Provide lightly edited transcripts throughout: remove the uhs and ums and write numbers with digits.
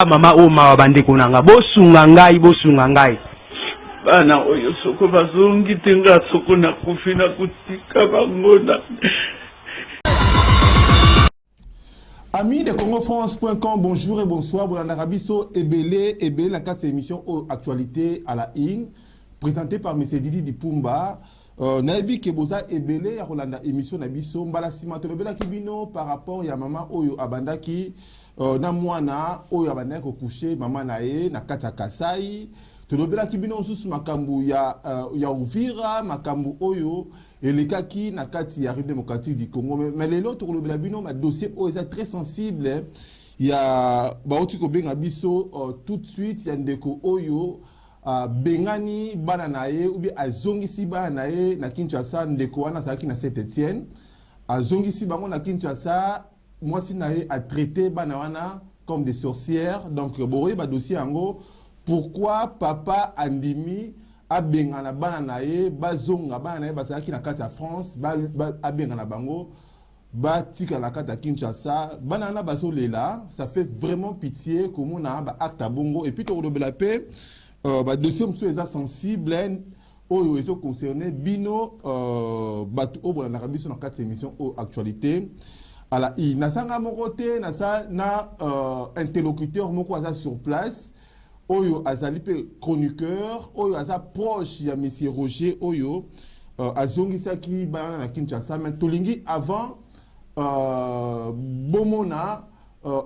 mama o mawa bandeko nanga bosunga ngai bana oyo soko bazongi tenga soko na kufina kutika bangona. Amis de CongoFrance.com, bonjour et bonsoir. Bon, en Arabiso, Ebele, la 4 émission actualité à la IN, présentée par M. Didi Dipumba. Naibi Keboza Ebele, ya Rolanda émission Nabiso, Mbala Simatolobela Kibino par rapport à maman Oyo Abandaki, na mwana Oyo Abandaki au coucher, maman Nae, na Kata Kasai. Tolobela Kibino sous makambu ya Uvira, makambu Oyo, et les kaki na kati ya République démocratique du Congo. Mais les autres, Tolobela Bino, ma dossier Oyo est très sensible. Il y a Baotiko Benga Biso, tout de suite, il y a Ndeko Oyo. Bengani bananae ou bien azongisi bananae na Kinshasa ndeko wana saki na Saint-Étienne azongisi bango na Kinshasa moi si nae a traité banawana comme des sorcières donc boye ba dossier ango pourquoi papa andimi a bengana bananae bazonga bananae basaki na kati ya France a bengana bango ba tika na kati ya Kinshasa banana bazolela ça fait vraiment pitié comme on a ba acte bongo et puis to robela paix. Dossier monsieur est sensible oyo ezo concerné bino batu obo na Arabie sur 4 émissions au actualité à la i nasanga mokote na sa na interlocuteur moko aza sur place oyo azali pe chroniqueur oyo aza proche ya monsieur Roger oyo azongisa ki bana na Kinshasa mais tolingi avant bomona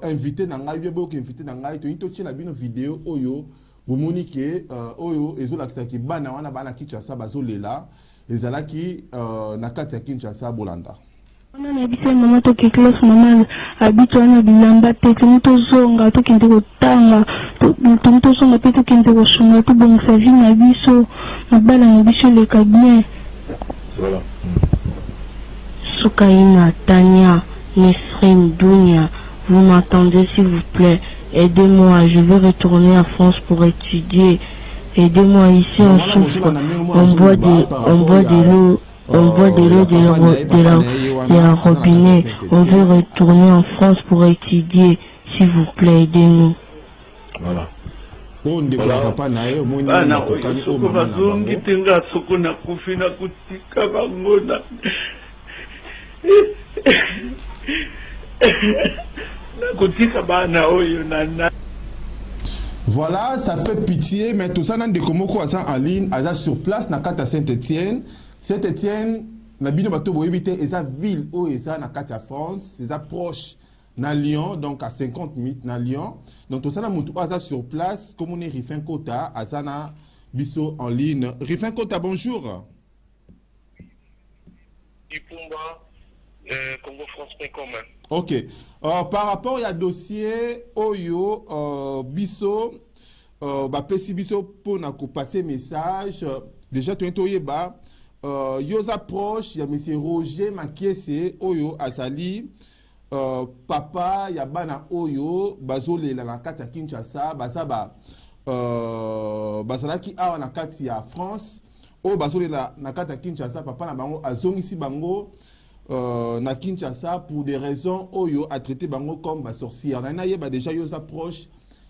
invité na ngai bebo ki invité na ngai to tchela bino vidéo oyo Bomonike oyo ezolakisaki bana wana bana Kinshasa bazolela ezalaki na kati ya Kinshasa bolanda. On a dit que maman to ki classe maman habite wana bilamba te to zonga to kende ko tanga to zonga pe to kende ko shunga to bon sa vie na biso na bala na biso le ka bien. Voilà. Soukaina Tania Nesrim Dounia, vous m'entendez s'il vous plaît? Aidez-moi, je veux retourner en France pour étudier. Aidez-moi ici, on souffre. On boit de l'eau de la robinet. On veut retourner en France pour étudier. S'il vous plaît, aidez-nous. Voilà. Voilà, ça fait pitié, mais tout ça, n'a de komoko en ligne, à sur place, na kata Saint-Étienne. Saint-Étienne, na bino bato boyebite, esa ville où esa na kata France, esa proche na Lyon, donc à 50 minutes na Lyon. Donc tout ça, na mutu asa sur place, comme on est Rifin Kota, asa na biso en ligne. Rifin Kota, bonjour. Dipumba, CongoFrance.com. Ok. Par rapport à dossier Oyo, Biso, Pesi Biso pour passer message. Déjà, tu as Yosa proche, il y a M. Roger Makiese, Oyo, Azali, Papa, Yabana Oyo, Bazole, la Kata Kinshasa, Basaba, Basalaki, A, na Kati à France, O, Bazole, la Kata Kinshasa, Papa, na Bango, Azongisi Bango. Na Kinshasa pour des raisons Oyo a traité bango comme ba sorcière. Na yeba déjà yo approche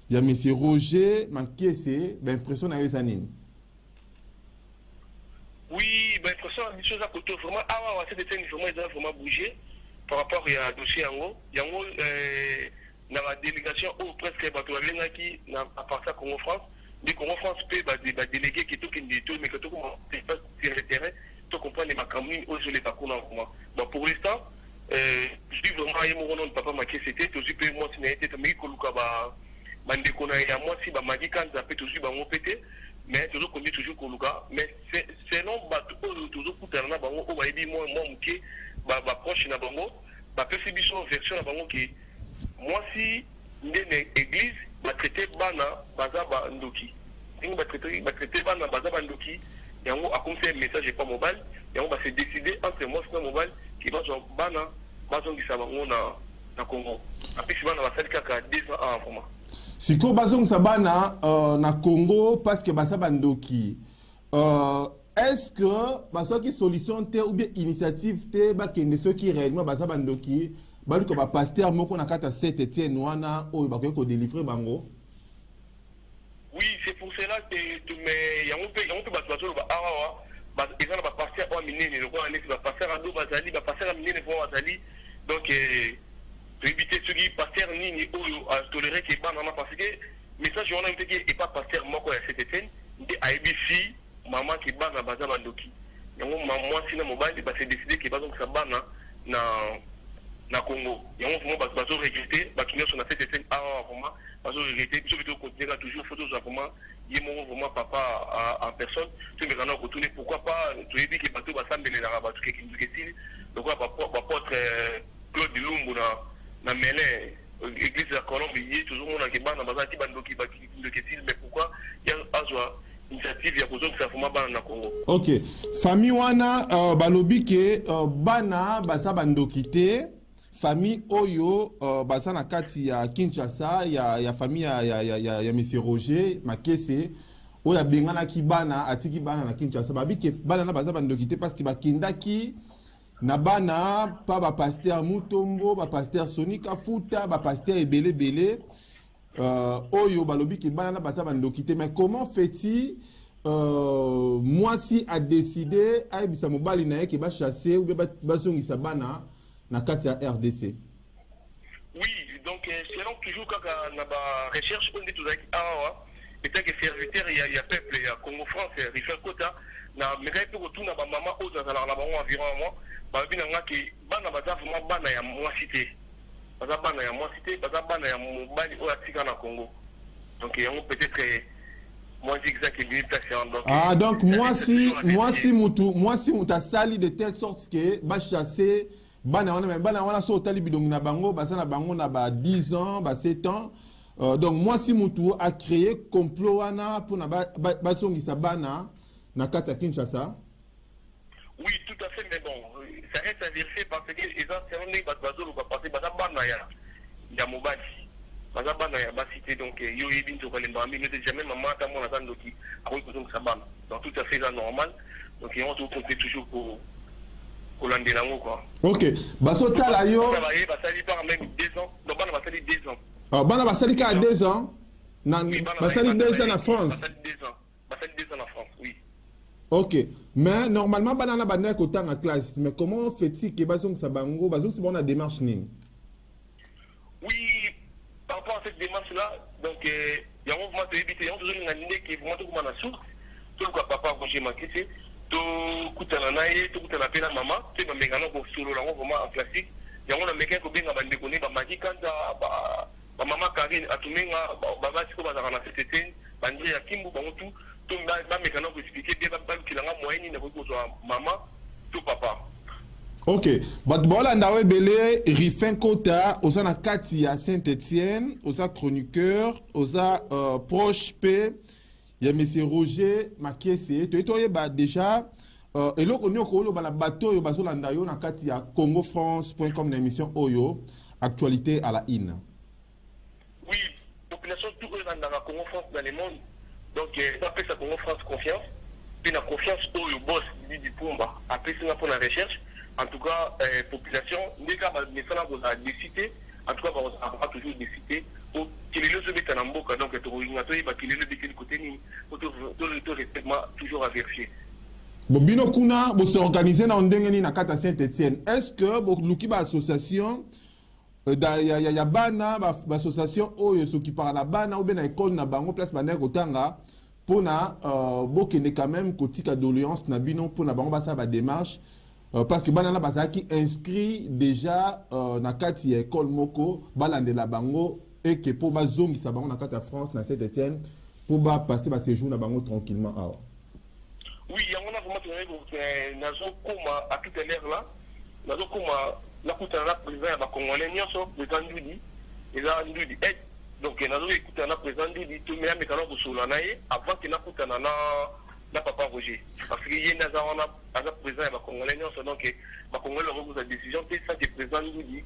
il y a monsieur Roger Makiese ben impression na yosanine. Oui, ben impression a chose à côté vraiment ah cette étienne vraiment bougé par rapport à dossier yango na la délégation ou presque bato balenga qui na à part ça Congo France, du Congo France peut ba délégué qui tout mais que tout comment c'est pas sur le terrain. Comprendre les macamines aux les parcours en comment. Bon, pour l'instant, je dis vraiment à mon nom de papa ma c'était toujours peu moi si n'était mais que Luka ba mandekona ya moi si ba madi quand ça peut toujours ba mon pété mais toujours connu toujours que Luka mais c'est non ba toujours pour terna ba on va dire moi muké ba proche na bango ba perception version na bango qui moi si ndene église ba traiter bana baza ba ndoki ndenge ba traiter bana baza ba ndoki yango a comme un message pas mobile yango va se décider entre moi et mobile qui va sur bana bazongisa bango na Congo après si bana va faire kaka 2 ans en moment siko bazongisa bana na Congo parce que basa bandoki est-ce que basoki solution te ou bien initiative te ba kende ceux qui réellement basa bandoki baluka ba pasteur moko na kata Saint-Étienne wana oyo bakoki ko délivrer bango. Oui, c'est pour cela que mais yango pe bato ba awa ba ezana ba pasteur o minene le quoi ba pasteur ado bazali ba pasteur minene vo bazali donc pour éviter ce qui pasteur nini oyo a toléré que ba na parce que message on a été que pas pasteur moko ya Saint-Étienne de ABC maman qui ba na baza bandoki yango moi sina mobile ba c'est décidé que ba donc ça bana na Congo yango vraiment bazo regretter ba kinyo na Saint-Étienne awa vraiment bazo regretter biso bito continuer toujours photos vraiment yemo vraiment papa en personne tu me rendre retourner pourquoi pas tu dis que bato basambele na bato ke kinduketil donc ba apôtre Claude Lumbu na Melin église de la Colombie toujours on a que bana bazati bandoki ba kinduketil mais pourquoi il y a azwa initiative ya kozo ça vraiment bana na Congo. OK, famille wana balobi ke bana basa bandoki te. Famille Oyo, basana kati ya Kinshasa, ya famille ya Monsieur Roger Makese, oya bengana ki bana atiki bana na Kinshasa. Babi ke bana na baza bandokite parce que bakindaki na bana pa ba pasteur Mutombo, ba pasteur Sonika Futa, ba pasteur Ebele Oyo balobi ke bana na baza bandokite. Mais comment fait-il moi si a décidé ay bisa mobali na ye ke ba chasser ou ba zongisa bana na kati ya RDC? Oui, donc selon toujours quand on a la recherche on dit tout ça étant que serviteur il y a peuple il y a Congo France Richard Kota na mais pour retourner na maman aux dans la bango environ moi ba bina ngaki bana baza vraiment bana ya moi cité baza bana ya moi cité baza bana ya mobali o atika na Congo donc il y a peut-être moi dis exact que lui place donc ah donc moi si muta sali de telle sorte que ba chasser bana wana so tali bidong na bango basa na bango na ba 10 ans ba 7 ans donc moi si mutu a créé complot wana pour na ba songisa bana na kata Kinshasa. Oui, tout à fait, mais bon ça reste à vérifier parce que les anciens ba bazolo ba passer basa bana ya mobali basa bana ya ba cité donc yo yebi to kalemba mais ne jamais maman ta mona tandoki a oui donc ça bana donc tout à fait normal donc ils ont tout compté toujours pour quoi. OK. Baso tala yo. Ça va par même 2 ans. Donc bana basali 2 ans. Ah bana basali ka 2 ans. Na basali 2 ans en France. Basali 2 ans. Basali 2 ans en France, oui. OK. Mais normalement bana na bana ko tanga classe mais comment fait-il que bazong sa bango bazong si bon na démarche nini? Oui, par rapport à cette démarche là donc il y a un mouvement de éviter il y a toujours une année qui vraiment tout comme na source tout quoi papa Roger Makese to kutana naye to kutana pena mama te ba mengana ko solo la vraiment en classique yango na meken ko benga bande ko ne ba maji kanda ba mama Karine atumenga ba basiko ba na CTT bandi ya kimbu ba mutu to ba mekana ko expliquer bien ba kilanga moyenne na ko zo mama to papa. OK, but bola ndawe belé Rifin Kota osana kati ya Saint-Étienne osa chroniqueur osa proche P il y a monsieur Roger Makese to etoye ba déjà eloko nyoko lo bana bateau yo bazolanda yo na kati ya congofrance.com na émission Oyo actualité à la IN. Oui, population tout dans la Congo France dans le monde donc ça fait ça Congo France confiance puis la confiance Oyo boss du Pumba après ça pour la recherche en tout cas population dès que mais ça vous a décidé en tout cas on va toujours décider pour qu'il le se mette en mboka donc to ringato ba qu'il le bikini côté ni to respectement toujours à vérifier. Bobino kuna bo se organiser na ndenge ni na kata Saint-Étienne. Est-ce que bo luki ba association ya bana ba association oyo so qui par la bana ou bien na école na bango place bana kotanga pona bokende quand même kotika doléance na bino pona bango ba sa ba démarche parce que banana bazaki inscrit déjà na kati école moko balande la bango et que pour bazongi sa bango na kati France na Saint-Étienne pour ba passer ba séjour na bango tranquillement ah. Oui, il y a vraiment tourné nazo kuma à tout à l'heure là nazo kuma la kutana la président ya ba congolais nyonso président Ndudi eza Ndudi donc nazo écouter na président Ndudi to me amekana ko solo naye avant que na kutana na papa Roger parce que il y a un président ya congolais nyonso donc ba congolais ont pris décision c'est ça que président Ndudi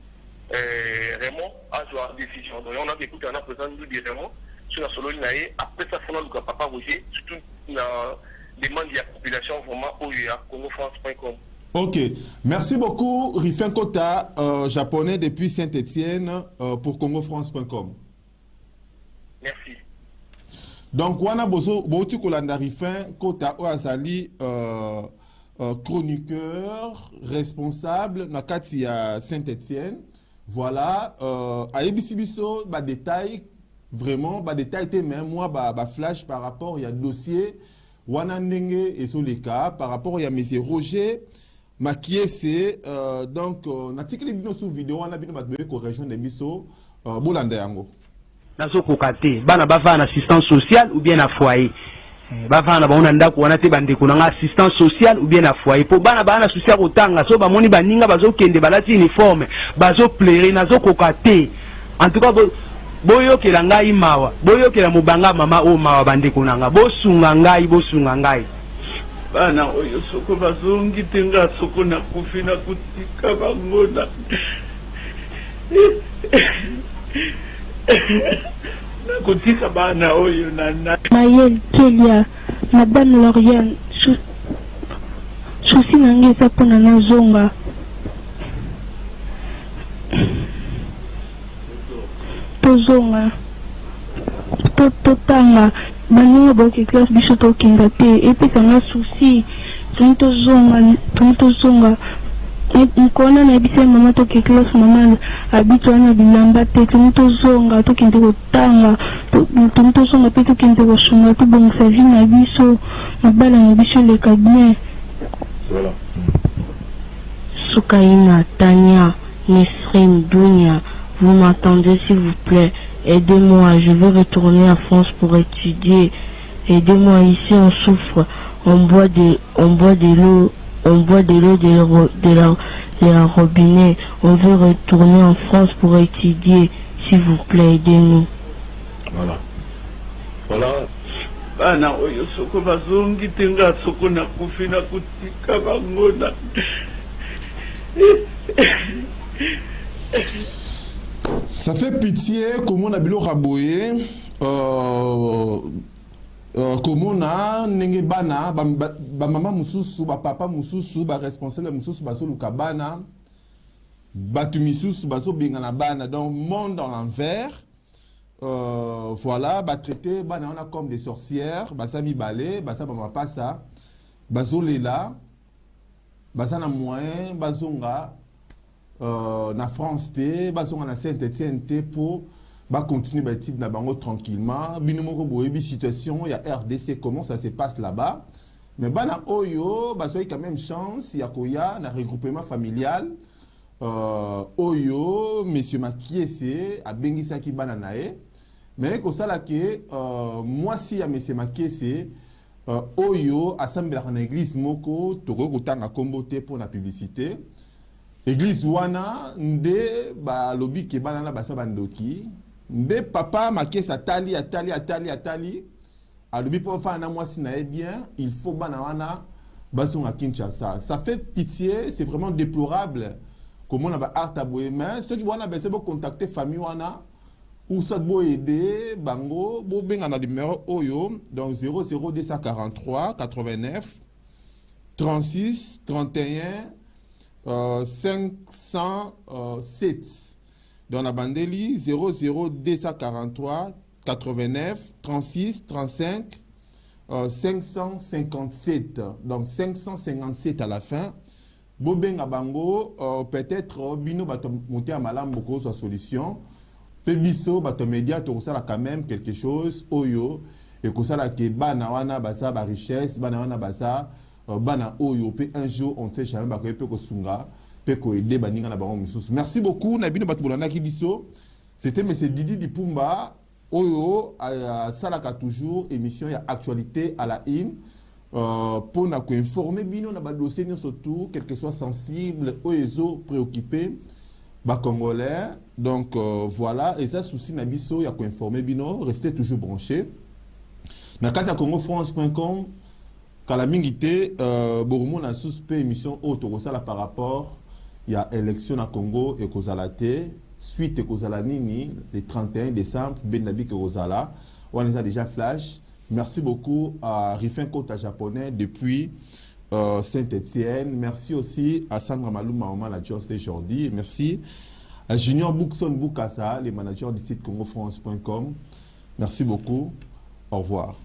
Raymond a joué décision donc on a écouté un président Ndudi Raymond sur la solo naye après ça fona le papa Roger surtout la demande de la population vraiment au congofrance.com. Ok, merci beaucoup Rifin Kota, japonais depuis Saint-Étienne pour congofrance.com. Merci. Donc, wana botu kolanda Rifin Kota Oazali, chroniqueur, responsable, nakati à Saint-Étienne. Voilà, à Ebisibiso, détail, vraiment, détail, même moi, flash par rapport, il y a dossier, wana ndenge et sur les cas, par rapport, il y a M. Roger. Makiese, donc, natikeli bino sous vidéo, on a bino batbebe ko région de Biso, bolanda yango. Nazo kokate, bana bava na assistance sociale ou bien na foyer. Bava na baona ndako wana te bande ko na assistance sociale ou bien na foyer. Po bana bana social otanga, so ba moni baninga bazo kende balati uniforme, bazo plaire nazo kokate. En tout cas, boyo ke ngai mawa, boyo ke la mubanga mama o mawa bande ko nanga, bosunga ngai. Bana oyo soko bazongi tenga soko na kufi na kutika bangona na kutika bana oyo na Mayel Kelia Madame Lauriane souci nange eza mpona nazonga tozonga totanga baninga boke classe biso tokenda te epesanga souci tozonga nkona na biso ya mama toke classe mama abiti wana bilamba te tozonga tokende kotanga tozonga mpe tokende kosunga tobongisa vi na biso mabala na biso eleka bien. Soukaina, Tania, Nesrim, Dounia, vous m'entendez s'il vous plaît? Aidez-moi, je veux retourner en France pour étudier. Aidez-moi, ici on souffre, on boit de l'eau de la robinet. On veut retourner en France pour étudier. S'il vous plaît, aidez-nous. Voilà. Bana oyo soko bazongi tenga soko na kufi na kutika bangona. Ça fait pitié comment on a bilo raboye, comment on a nenge bana, maman mususu, papa mususu, responsable mususu, baso luka bana, batu mususu, baso bingana bana, dans le monde en l'envers. Voilà, traité bana on a comme des sorcières, basa mi balé, basa maman pas ça, baso lela, basa na moyen, basonga. Na France te bazonga na Saint-Étienne te pour continuer bâtir na bango tranquillement bino moko boyebi situation il y a RDC comment ça se passe là-bas mais bana oyo bazoyi quand même chance ya koya na regroupement familial oyo monsieur Makiese abengisaki bana nae mais ko sala ke moi si ya monsieur Makiese oyo assemblée na église moko toko kotanga kombo te pour la publicité. Église wana nde ba lobi ke bana na basa bandoki nde papa Makiese atali alobi po fa na mwasi na bien il faut bana wana basonga Kinshasa. Ça fait pitié, c'est vraiment déplorable comment on a art aboye mais ceux qui wana bese bo contacter famille wana ou ça bo aider bango bo benga na numéro oyo donc 00243 89 36 31 507 dans la bandeli 00243 89 36 35 557 donc 557 à la fin bobenga bango peut-être bino bato monter à malam beaucoup sa solution pebiso bato média to ça quand même quelque chose oyo et que ça la ke bana wana basa ba richesse bana wana basa bana oyo pe un jour on sait jamais ba ko ko sunga pe ko aider baninga na bango misusu. Merci beaucoup na bino bato bolanda ki biso. C'était monsieur Didi Dipumba oyo a salaka toujours émission ya actualité à la in pour na ko informer bino na ba dossier surtout quel que soit sensible oyo préoccupé ba congolais donc voilà et ça souci na biso ya ko informer bino restez toujours branchés na kata congofrance.com. Quand la mingité, Bourmon a suspect émission autre par rapport il y a élection à Congo et Kozalate suite Kozala Nini le 31 décembre Benabi Kozala on les a déjà flash. Merci beaucoup à Rifin Kota japonais depuis Saint-Etienne. Merci aussi à Sandra Malouma, manager aujourd'hui. Merci à Junior Boukson Boukassa, les managers du site congofrance.com. Merci beaucoup. Au revoir.